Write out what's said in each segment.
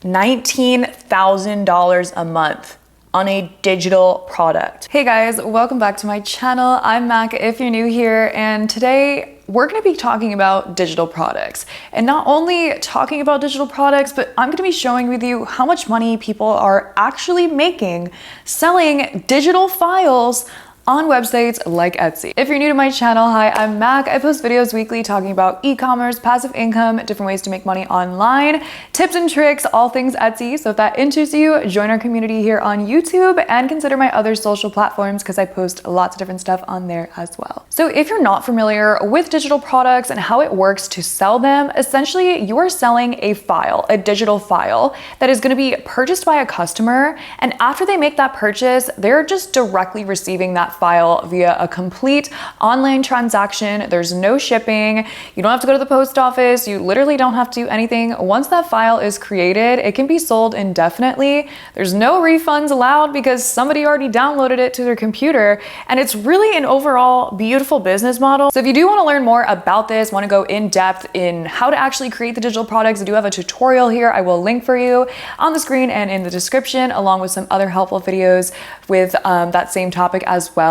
$19,000 a month on a digital product. Hey guys, welcome back to my channel. I'm Mac if you're new here, and today we're gonna be talking about digital products. And not only talking about digital products, but I'm gonna be showing with you how much money people are actually making selling digital files on websites like Etsy. If you're new to my channel, hi, I'm Mac. I post videos weekly talking about e-commerce, passive income, different ways to make money online, tips and tricks, all things Etsy. So if that interests you, join our community here on YouTube and consider my other social platforms because I post lots of different stuff on there as well. So if you're not familiar with digital products and how it works to sell them, essentially you are selling a file, a digital file that is gonna be purchased by a customer. And after they make that purchase, they're just directly receiving that file via a complete online transaction. There's no shipping. You don't have to go to the post office. You literally don't have to do anything. Once that file is created, it can be sold indefinitely. There's no refunds allowed because somebody already downloaded it to their computer. And it's really an overall beautiful business model. So if you do want to learn more about this, want to go in depth in how to actually create the digital products, I do have a tutorial here. I will link for you on the screen and in the description, along with some other helpful videos with that same topic as well.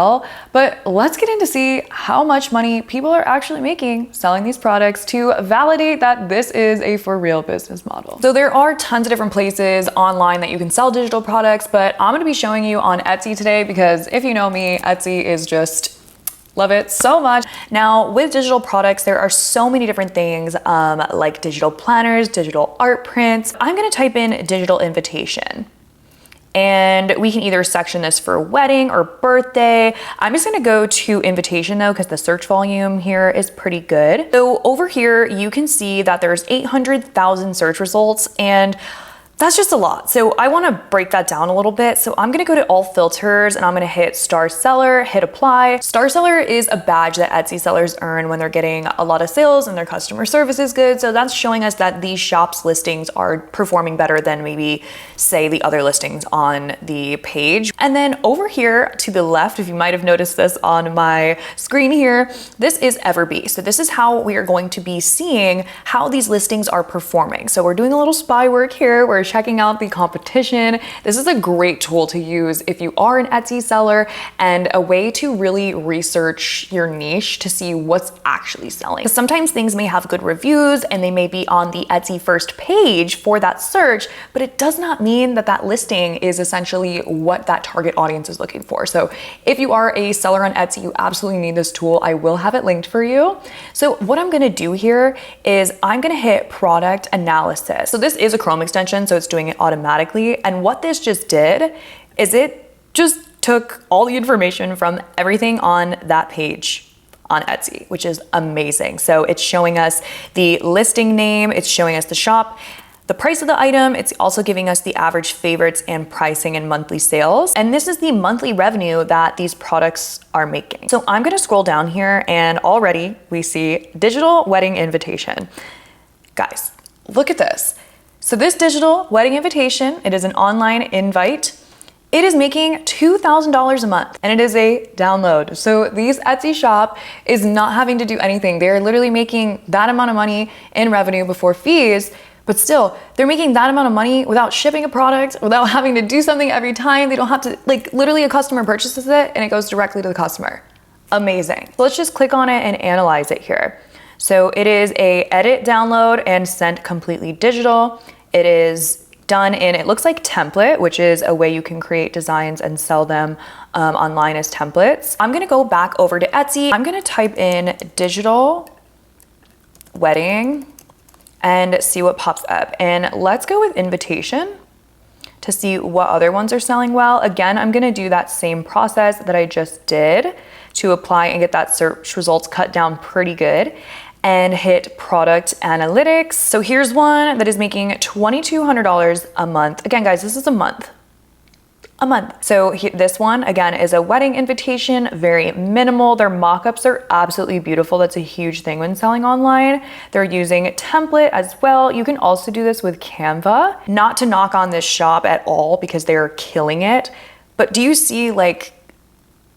But let's get in to see how much money people are actually making selling these products to validate that this is a for real business model. So there are tons of different places online that you can sell digital products, but I'm gonna be showing you on Etsy today because if you know me, Etsy is just love it so much. Now with digital products, there are so many different things like digital planners, digital art prints. I'm gonna type in digital invitation. And we can either section this for wedding or birthday. I'm just gonna go to invitation though, because the search volume here is pretty good. So over here, you can see that there's 800,000 search results, and that's just a lot. So I wanna break that down a little bit. So I'm gonna go to all filters and I'm gonna hit star seller, hit apply. Star seller is a badge that Etsy sellers earn when they're getting a lot of sales and their customer service is good. So that's showing us that these shops listings are performing better than maybe say the other listings on the page. And then over here to the left, if you might have noticed this on my screen here, this is Everbee. So this is how we are going to be seeing how these listings are performing. So we're doing a little spy work here. We're checking out the competition. This is a great tool to use if you are an Etsy seller and a way to really research your niche to see what's actually selling. Sometimes things may have good reviews and they may be on the Etsy first page for that search, but it does not mean that that listing is essentially what that target audience is looking for. So if you are a seller on Etsy, you absolutely need this tool. I will have it linked for you. So what I'm gonna do here is I'm gonna hit product analysis. So this is a Chrome extension, so it's doing it automatically. And what this just did is it just took all the information from everything on that page on Etsy, which is amazing. So it's showing us the listing name, it's showing us the shop, the price of the item, it's also giving us the average favorites and pricing and monthly sales. And this is the monthly revenue that these products are making. So I'm gonna scroll down here and already we see digital wedding invitation. Guys, look at this. So this digital wedding invitation, it is an online invite. It is making $2,000 a month and it is a download. So these Etsy shop is not having to do anything. They're literally making that amount of money in revenue before fees, but still they're making that amount of money without shipping a product, without having to do something every time. They don't have to, like literally a customer purchases it and it goes directly to the customer. Amazing. So let's just click on it and analyze it here. So it is a edit, download, and sent completely digital. It is done in, it looks like template, which is a way you can create designs and sell them online as templates. I'm gonna go back over to Etsy. I'm gonna type in digital wedding and see what pops up. And let's go with invitation to see what other ones are selling well. Again, I'm gonna do that same process that I just did to apply and get that search results cut down pretty good and hit product analytics. So here's one that is making $2,200 a month. Again, guys, this is a month. So this one, again, is a wedding invitation, very minimal. Their mock-ups are absolutely beautiful. That's a huge thing when selling online. They're using template as well. You can also do this with Canva. Not to knock on this shop at all because they're killing it, but do you see like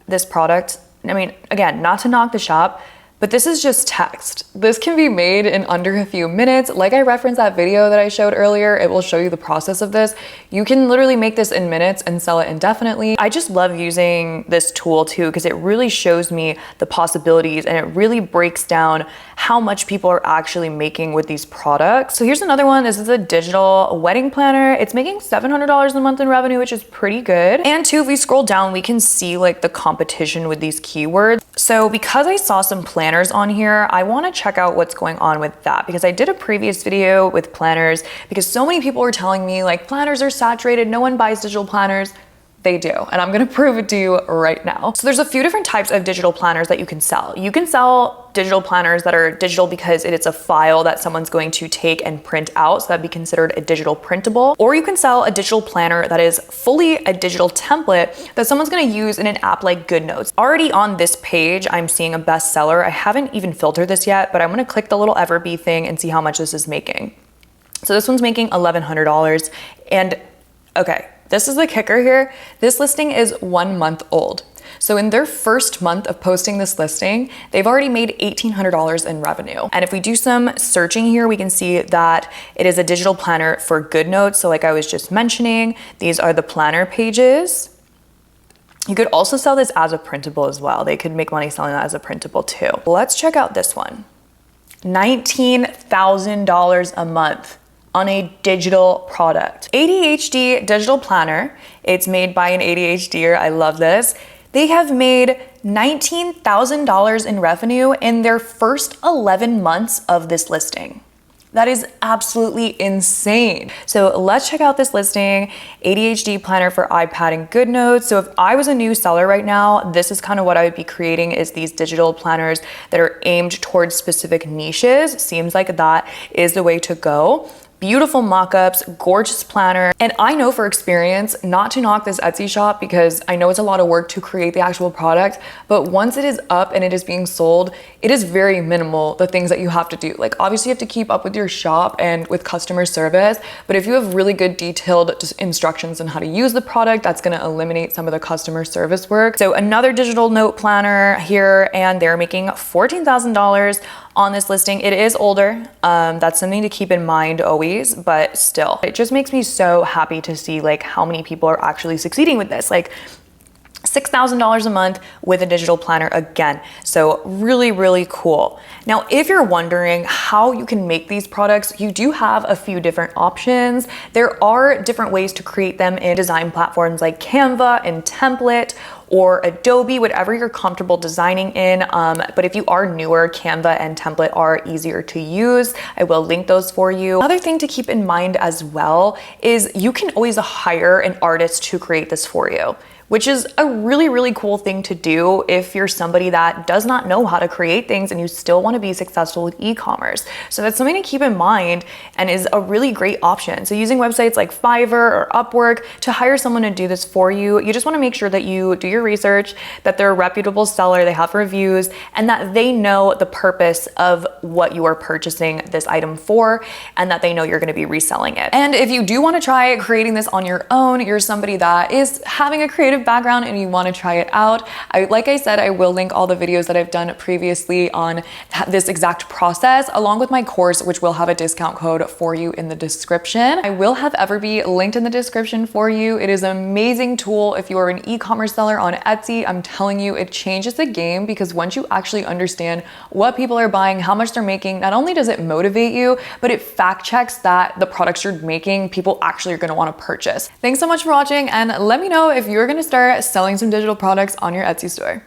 this product? I mean, again, not to knock the shop, But this is just text. This can be made in under a few minutes. Like I referenced that video that I showed earlier, it will show you the process of this. You can literally make this in minutes and sell it indefinitely. I just love using this tool too, because it really shows me the possibilities and it really breaks down how much people are actually making with these products. So here's another one. This is a digital wedding planner. It's making $700 a month in revenue, which is pretty good. And too, if we scroll down, we can see like the competition with these keywords. So because I saw some planners on here, I want to check out what's going on with that, because I did a previous video with planners because so many people were telling me like planners are saturated, no one buys digital planners. They do, and I'm gonna prove it to you right now. So there's a few different types of digital planners that you can sell. You can sell digital planners that are digital because it's a file that someone's going to take and print out, so that'd be considered a digital printable. Or you can sell a digital planner that is fully a digital template that someone's gonna use in an app like GoodNotes. Already on this page, I'm seeing a bestseller. I haven't even filtered this yet, but I'm gonna click the little Everbee thing and see how much this is making. So this one's making $1,100, and okay, this is the kicker here. This listing is 1 month old. So in their first month of posting this listing, they've already made $1,800 in revenue. And if we do some searching here, we can see that it is a digital planner for GoodNotes. So like I was just mentioning, these are the planner pages. You could also sell this as a printable as well. They could make money selling that as a printable too. Let's check out this one. $19,000 a month on a digital product. ADHD digital planner. It's made by an ADHDer. I love this. They have made $19,000 in revenue in their first 11 months of this listing. That is absolutely insane. So let's check out this listing, ADHD planner for iPad and GoodNotes. So if I was a new seller right now, this is kind of what I would be creating, is these digital planners that are aimed towards specific niches. Seems like that is the way to go. Beautiful mock-ups, gorgeous planner. And I know for experience not to knock this Etsy shop, because I know it's a lot of work to create the actual product, but once it is up and it is being sold, it is very minimal, the things that you have to do. Like obviously you have to keep up with your shop and with customer service, but if you have really good detailed instructions on how to use the product, that's gonna eliminate some of the customer service work. So another digital note planner here, and they're making $14,000 on this listing. It is older. That's something to keep in mind always, but still, it just makes me so happy to see like how many people are actually succeeding with this. Like $6,000 a month with a digital planner again. So really, really cool. Now, if you're wondering how you can make these products, you do have a few different options. There are different ways to create them in design platforms like Canva and Template, or Adobe, whatever you're comfortable designing in. But if you are newer, Canva and Template are easier to use. I will link those for you. Another thing to keep in mind as well is you can always hire an artist to create this for you, which is a really, really cool thing to do if you're somebody that does not know how to create things and you still want to be successful with e-commerce. So that's something to keep in mind and is a really great option. So using websites like Fiverr or Upwork to hire someone to do this for you, you just want to make sure that you do your research, that they're a reputable seller, they have reviews, and that they know the purpose of what you are purchasing this item for, and that they know you're going to be reselling it. And if you do want to try creating this on your own, you're somebody that is having a creative background and you want to try it out, like I said, I will link all the videos that I've done previously on this exact process, along with my course, which will have a discount code for you in the description. I will have Everbee linked in the description for you. It is an amazing tool if you are an e-commerce seller on Etsy. I'm telling you, it changes the game, because once you actually understand what people are buying, how much they're making, not only does it motivate you, but it fact checks that the products you're making, people actually are going to want to purchase. Thanks so much for watching, and let me know if you're going to start selling some digital products on your Etsy store.